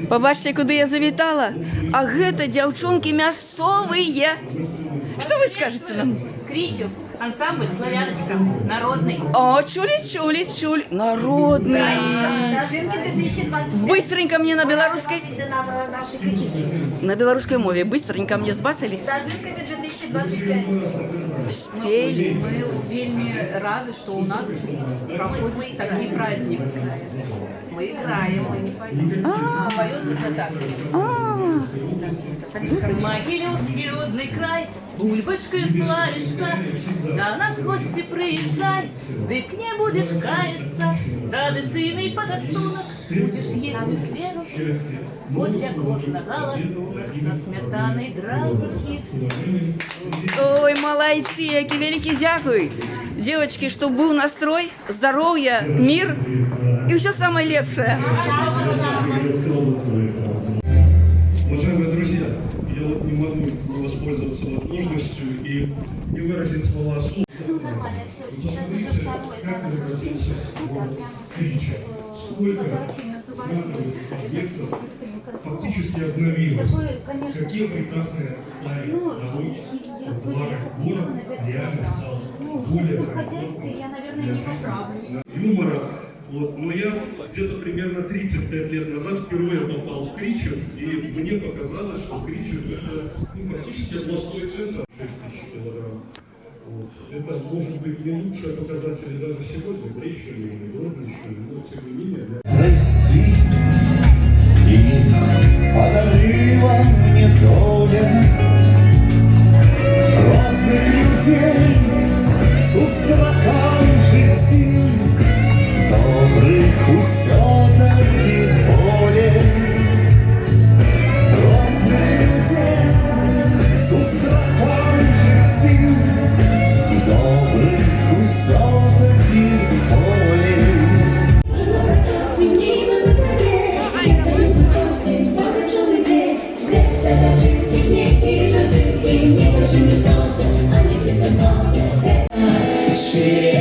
Побачьте, куда я завитала. А гэта девчонки мясовые. Что вы скажете нам? Кричев, ансамбль «Славяночка», народный. О, чули. Народный. Дожинки 2020. Быстренько мне на белорусской... На белорусской мове. Быстренько мне сбацали. Дожинками 2025. Спели. Мы вельми рады, что у нас проходит такой праздник. Мы играем, мы не поем. А поет это так. Могилевский родный край бульбочкой славится. До нас в гости приезжай, дык не будешь каяться. Традиційний подостунок будешь есть у сверу. Вот для кожного ласунок со сметаной драги. Ой, молодцы, які великий дякую. Девочки, чтобы был настрой, здоровье, мир и все самое лепшее. Уважаемые друзья, я вот не могу не воспользоваться возможностью и не выразить слова «суд». Ну, нормально, все, сейчас уже второе, да, награждение. Ну, да, прямо подачи называют быстренько. Фактически обновилось. Такое, конечно, Какие прекрасные старые ну, науки. я хотела на 5 килограмм. Ну, в собственном хозяйстве я, наверное, не поправлюсь. Юмора. Вот. Но я где-то примерно 35 лет назад впервые попал в Кричев, и мне показалось, что Кричев это фактически областной центр 6000 килограмм. Вот. Это может быть не лучшие показатели даже сегодня, да еще и не Гродненщины, но тем не менее. Прости, и подарила мне доля разных людей с устраком житий, добрых усё-таки более. Разных людей с устраком житий, добрых усё-таки более. She